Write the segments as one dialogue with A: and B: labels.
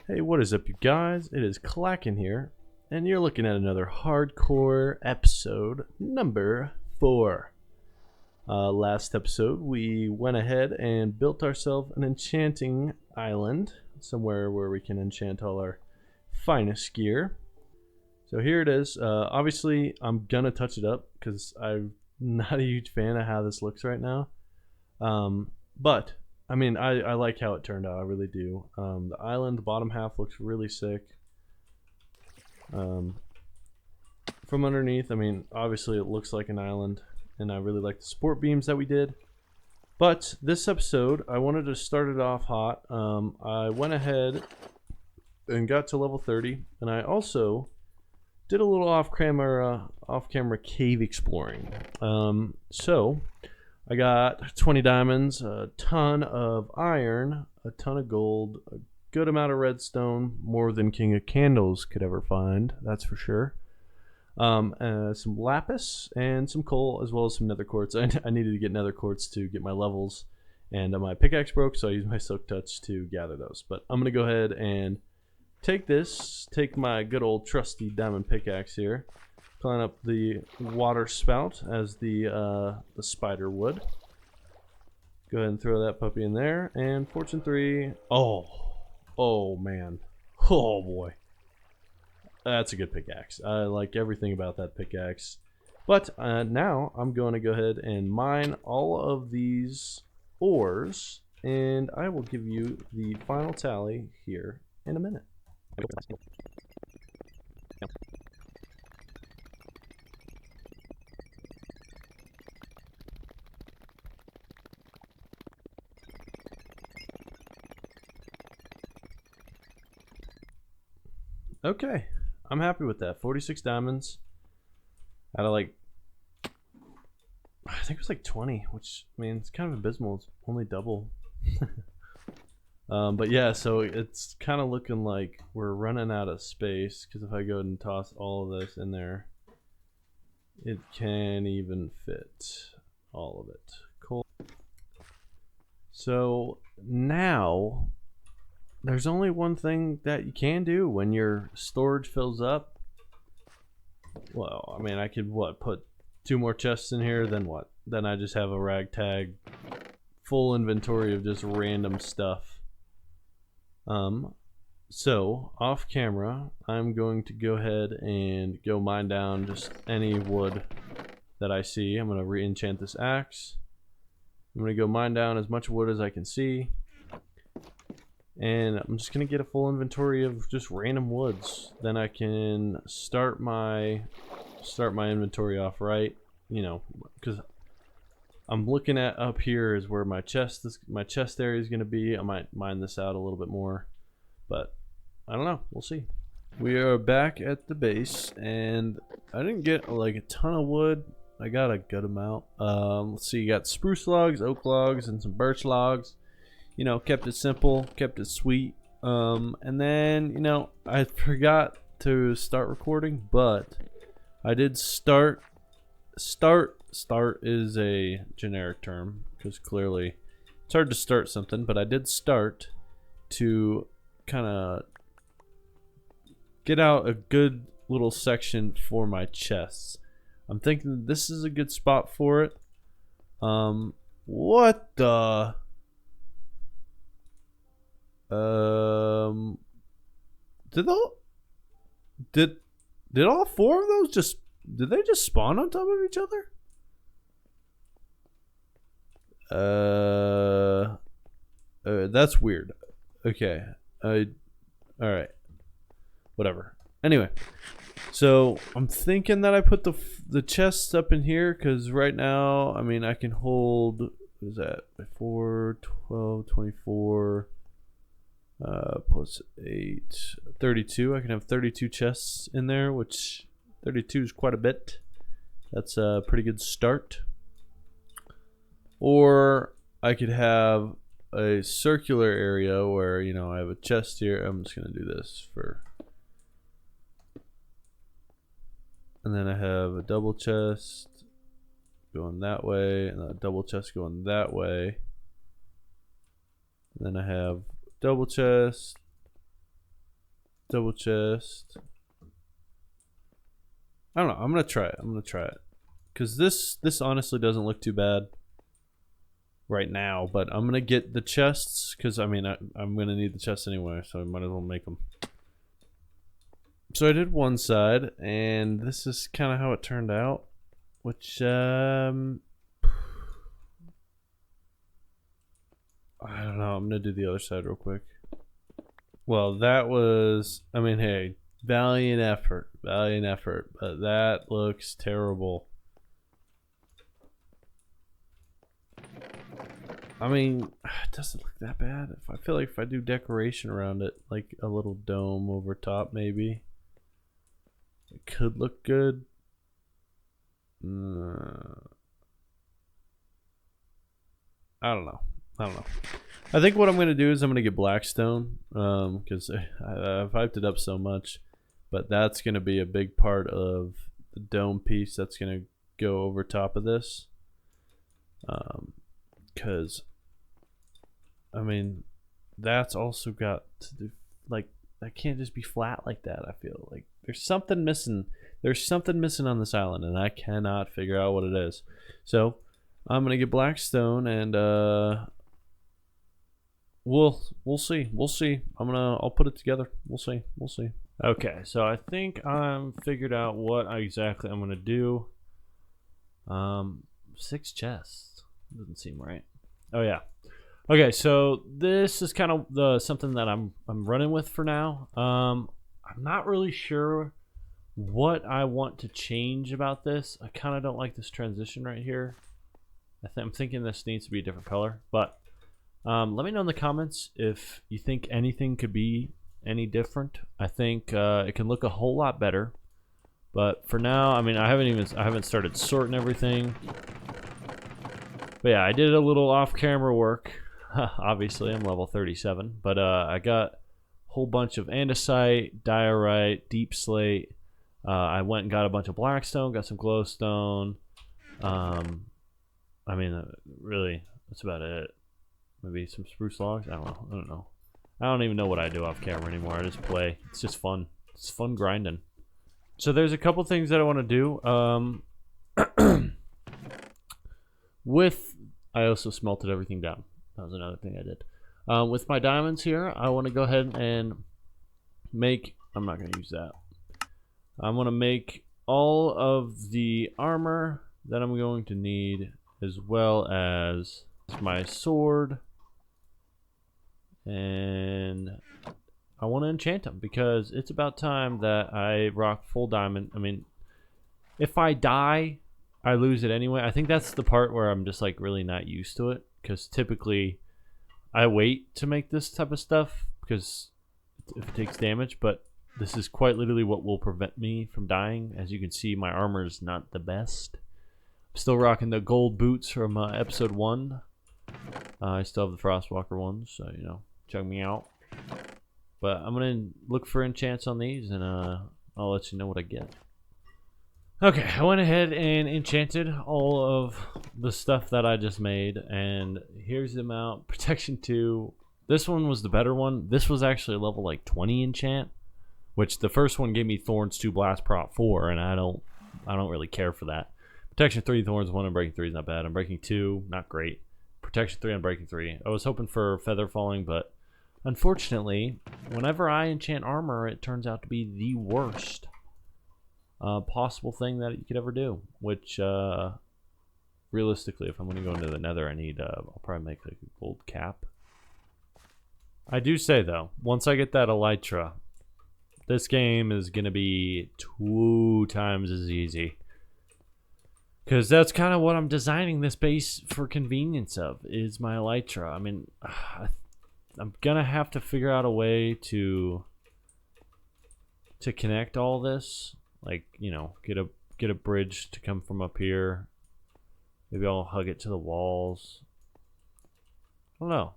A: Hey, what is up, you guys? It is Klachin here, and you're looking at another hardcore episode number 4. Last episode, we went ahead and built ourselves an enchanting island, somewhere where we can enchant all our finest gear. So here it is. Obviously, I'm gonna touch it up because I'm not a huge fan of how this looks right now. But I mean, I like how it turned out. I really do. The island, the bottom half looks really sick. From underneath, I mean, obviously it looks like an island, and I really like the support beams that we did. But this episode, I wanted to start it off hot. I went ahead and got to level 30, and I also did a little off-camera cave exploring. So I got 20 diamonds, a ton of iron, a ton of gold, a good amount of redstone, more than King of Candles could ever find, that's for sure. Some lapis and some coal, as well as some nether quartz. I needed to get nether quartz to get my levels, and my pickaxe broke, so I used my silk touch to gather those. But I'm gonna go ahead and take my good old trusty diamond pickaxe here, climb up the water spout as the spider would. Go ahead and throw that puppy in there, and fortune 3. Oh man, oh boy, that's a good pickaxe. I like everything about that pickaxe. But now I'm going to go ahead and mine all of these ores, and I will give you the final tally here in a minute. Okay, I'm happy with that. 46 diamonds out of like, I think it was like 20, which, I mean, it's kind of abysmal. It's only double. But yeah, so it's kind of looking like we're running out of space, because if I go and toss all of this in there, it can't even fit all of it. Cool. So now there's only one thing that you can do when your storage fills up. Well, I mean, I could put 2 more chests in here, then what? Then I just have a ragtag full inventory of just random stuff. So off camera, I'm going to go ahead and go mine down just any wood that I see. I'm going to re-enchant this axe. I'm going to go mine down as much wood as I can see, and I'm just going to get a full inventory of just random woods. Then I can start my inventory off right, you know, because I'm looking at up here is where my chest area is going to be. I might mine this out a little bit more, but I don't know. We'll see. We are back at the base, and I didn't get like a ton of wood. I got a good amount. Let's see. You got spruce logs, oak logs, and some birch logs. You know, kept it simple, kept it sweet. And then, you know, I forgot to start recording, but I did start is a generic term, because clearly it's hard to start something, but I did start to kind of get out a good little section for my chests. I'm thinking this is a good spot for it. What the did all 4 of those did they just spawn on top of each other? That's weird. Okay. Alright. Whatever. Anyway. So, I'm thinking that I put the chests up in here, because right now, I mean, I can hold, what is that? 4, 12, 24, plus 8, 32. I can have 32 chests in there, which 32 is quite a bit. That's a pretty good start. Or I could have a circular area where, you know, I have a chest here. I'm just going to do this for... And then I have a double chest going that way, and a double chest going that way. And then I have double chest, double chest. I don't know. I'm gonna try it. Cause this honestly doesn't look too bad right now. But I'm gonna get the chests because I mean I'm gonna need the chests anyway, so I might as well make them. So I did one side, and this is kind of how it turned out. Which I don't know. I'm gonna do the other side real quick. Well, that was. I mean, hey. Valiant effort, but that looks terrible. I mean, it doesn't look that bad. I feel like if I do decoration around it, like a little dome over top, maybe it could look good. I don't know. I think what I'm gonna do is I'm gonna get Blackstone, because I've hyped it up so much. But that's going to be a big part of the dome piece that's going to go over top of this. Because, I mean, that's also got to do, like, that can't just be flat like that, I feel. Like, there's something missing. There's something missing on this island, and I cannot figure out what it is. So, I'm going to get Blackstone, and, we'll see. I'll put it together. We'll see. Okay, so I think I'm figured out what exactly I'm gonna do. 6 chests doesn't seem right. Oh yeah. Okay, so this is kind of something that I'm running with for now. I'm not really sure what I want to change about this. I kind of don't like this transition right here. I'm thinking this needs to be a different color, but let me know in the comments if you think anything could be any different. I think it can look a whole lot better, but for now, I mean, I haven't started sorting everything. But yeah, I did a little off-camera work. Obviously, I'm level 37, but I got a whole bunch of andesite, diorite, deep slate. I went and got a bunch of blackstone, got some glowstone. I mean, really, that's about it. Maybe some spruce logs. I don't know. I don't even know what I do off camera anymore. I just play. It's just fun. It's fun grinding. So there's a couple things that I want to do. I also smelted everything down. That was another thing I did. With my diamonds here, I want to go ahead and make. I'm not going to use that. I'm going to make all of the armor that I'm going to need, as well as my sword. And I want to enchant them because it's about time that I rock full diamond. I mean, if I die, I lose it anyway. I think that's the part where I'm just like really not used to it, because typically I wait to make this type of stuff because if it takes damage, but this is quite literally what will prevent me from dying. As you can see, my armor is not the best. I'm still rocking the gold boots from episode 1. I still have the Frostwalker ones, so you know, check me out. But I'm gonna look for enchants on these, and I'll let you know what I get. Okay, I went ahead and enchanted all of the stuff that I just made, and here's the amount. Protection 2. This one was the better one. This was actually a level like 20 enchant, which the first one gave me Thorns 2, Blast Prot 4, and I don't really care for that. Protection 3, Thorns 1, and Breaking 3 is not bad. And Breaking 2, not great. Protection 3 on Breaking 3. I was hoping for Feather Falling, but unfortunately, whenever I enchant armor, it turns out to be the worst possible thing that you could ever do. Which, realistically, if I'm going to go into the nether, I need, I'll probably make like a gold cap. I do say, though, once I get that elytra, this game is going to be 2 times as easy. Because that's kind of what I'm designing this base for convenience of, is my elytra. I mean, I'm going to have to figure out a way to connect all this. Like, you know, get a bridge to come from up here. Maybe I'll hug it to the walls. I don't know.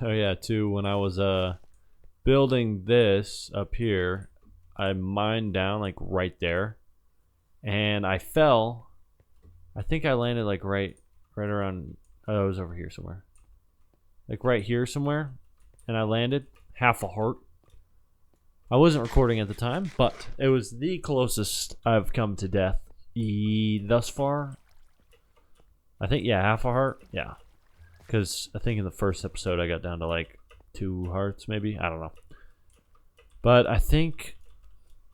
A: Oh yeah, too, when I was building this up here, I mined down like right there, and I fell. I think I landed like right around. Oh, it was over here somewhere. like right here somewhere, and I landed, half a heart. I wasn't recording at the time, but it was the closest I've come to death thus far. I think, yeah, half a heart. Yeah. Because I think in the first episode I got down to like 2 hearts, maybe. I don't know. But I think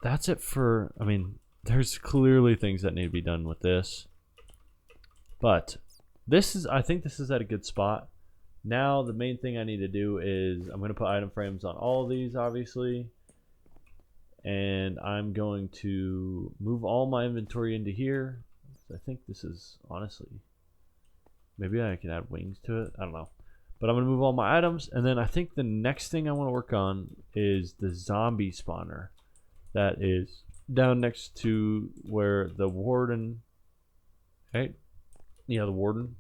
A: that's it for... I mean, there's clearly things that need to be done with this. But I think this is at a good spot. Now the main thing I need to do is I'm going to put item frames on all of these, obviously. And I'm going to move all my inventory into here. I think this is, honestly... Maybe I can add wings to it. I don't know. But I'm going to move all my items. And then I think the next thing I want to work on is the zombie spawner. That is down next to where the warden... Right? Yeah, the warden.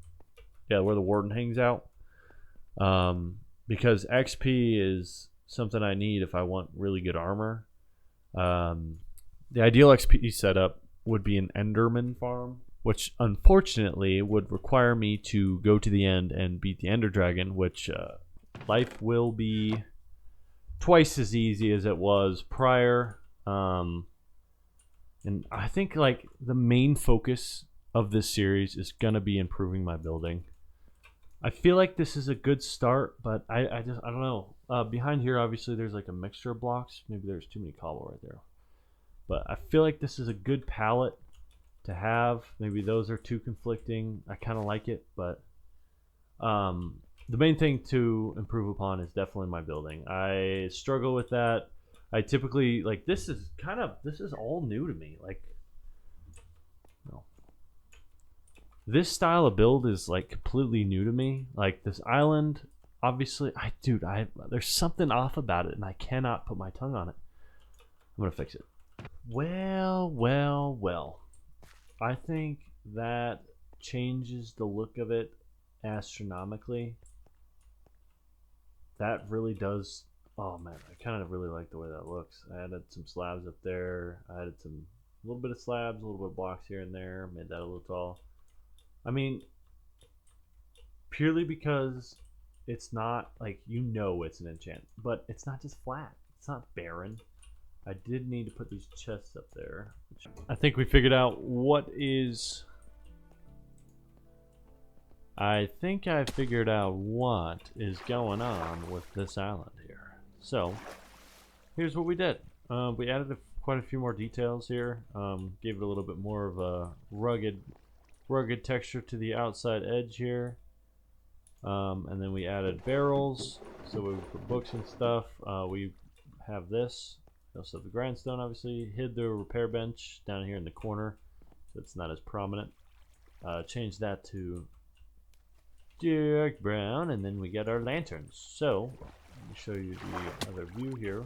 A: Yeah, where the warden hangs out. Because XP is something I need if I want really good armor. The ideal XP setup would be an Enderman farm, which unfortunately would require me to go to the end and beat the Ender Dragon, which life will be twice as easy as it was prior. And I think like the main focus of this series is gonna be improving my building. I feel like this is a good start, but I don't know. Behind here, obviously, there's like a mixture of blocks. Maybe there's too many cobble right there. But I feel like this is a good palette to have. Maybe those are too conflicting. I kind of like it, but the main thing to improve upon is definitely my building. I struggle with that. I typically like this is all new to me. Like, no, this style of build is like completely new to me. Like this island, obviously, there's something off about it, and I cannot put my tongue on it. I'm gonna fix it. Well. I think that changes the look of it astronomically. That really does. Oh man, I kind of really like the way that looks. I added some slabs up there. I added a little bit of slabs, a little bit of blocks here and there. Made that a little tall. I mean, purely because it's not like, it's an enchant, but it's not just flat. It's not barren. I did need to put these chests up there. I think we figured out what is... I think I figured out what is going on with this island here. So, here's what we did. We added quite a few more details here. Gave it a little bit more of a rugged texture to the outside edge here. And then we added barrels, so we put books and stuff. We have this. We also have the grindstone, obviously. Hid the repair bench down here in the corner, so it's not as prominent. Change that to dark brown, and then we get our lanterns. So, let me show you the other view here.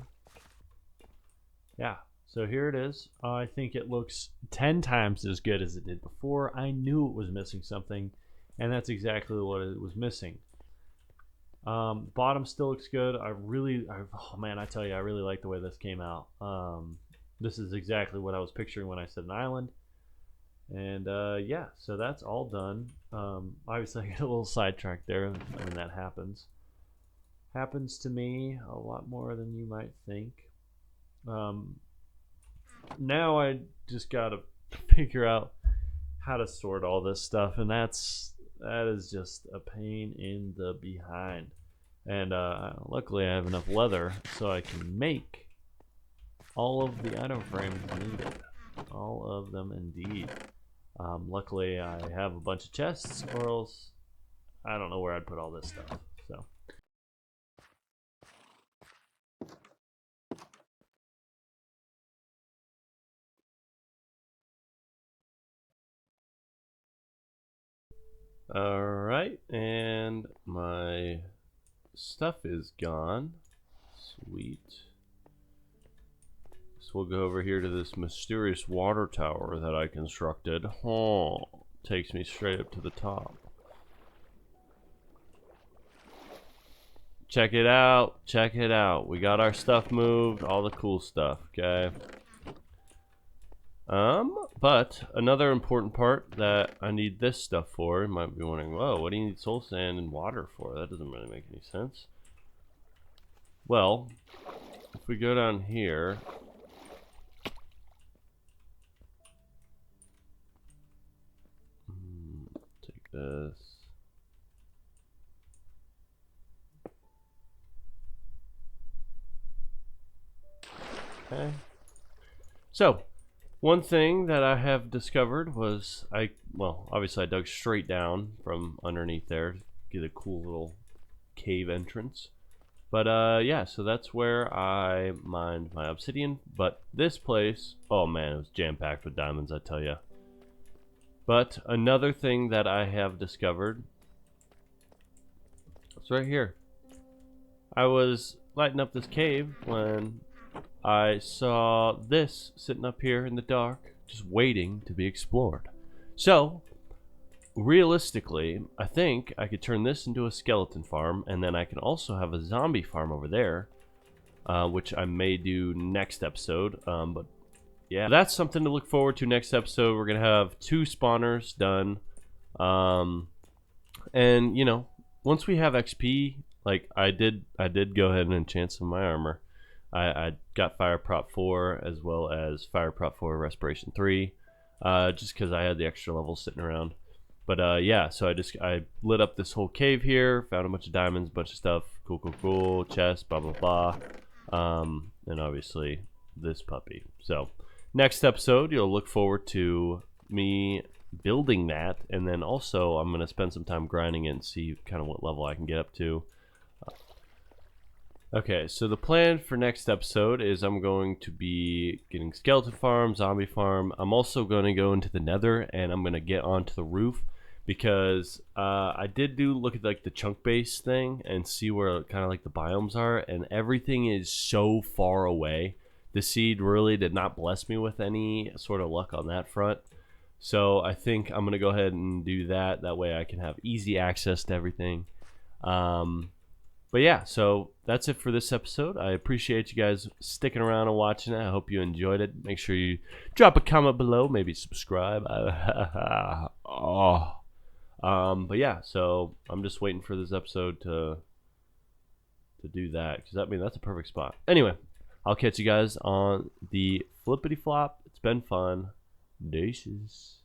A: Yeah, so here it is. I think it looks 10 times as good as it did before. I knew it was missing something, and that's exactly what it was missing. Bottom still looks good. Oh man, I tell you, I really like the way this came out. This is exactly what I was picturing when I said an island. And yeah, so that's all done. Obviously I get a little sidetracked there when that happens. Happens to me a lot more than you might think. Now I just gotta figure out how to sort all this stuff, and that is just a pain in the behind. And luckily I have enough leather so I can make all of the item frames needed. All of them indeed. Luckily I have a bunch of chests, or else I don't know where I'd put all this stuff. So alright, and my stuff is gone. Sweet. So we'll go over here to this mysterious water tower that I constructed. Oh, takes me straight up to the top. Check it out. Check it out. We got our stuff moved, all the cool stuff, okay?
B: But another important part that I need this stuff for, you might be wondering, whoa, what do you need soul sand and water for? That doesn't really make any sense. Well, if we go down here, take this. Okay. So, one thing that I have discovered was well, obviously I dug straight down from underneath there to get a cool little cave entrance. But yeah, so that's where I mined my obsidian. But this place, oh man, it was jam-packed with diamonds, I tell you. But another thing that I have discovered, it's right here. I was lighting up this cave when I saw this sitting up here in the dark, just waiting to be explored. So, realistically, I think I could turn this into a skeleton farm, and then I can also have a zombie farm over there, which I may do next episode. But yeah, that's something to look forward to next episode. We're gonna have 2 spawners done, and you know, once we have XP, like I did go ahead and enchant some of my armor. I got Fire Prop 4 as well as Fire Prop 4 Respiration 3, just because I had the extra levels sitting around. But yeah, so I lit up this whole cave here, found a bunch of diamonds, bunch of stuff, cool, chest, blah blah blah, and obviously this puppy. So next episode, you'll look forward to me building that, and then also I'm gonna spend some time grinding it and see kind of what level I can get up to. Okay, so the plan for next episode is I'm going to be getting skeleton farm, zombie farm. I'm also going to go into the nether and I'm going to get onto the roof because I did look at like the chunk base thing and see where kind of like the biomes are, and everything is so far away. The seed really did not bless me with any sort of luck on that front. So I think I'm going to go ahead and do that. That way I can have easy access to everything. But yeah, so that's it for this episode. I appreciate you guys sticking around and watching it. I hope you enjoyed it. Make sure you drop a comment below, maybe subscribe. But yeah, so I'm just waiting for this episode to do that, because that's a perfect spot. Anyway, I'll catch you guys on the flippity flop. It's been fun. Deuces.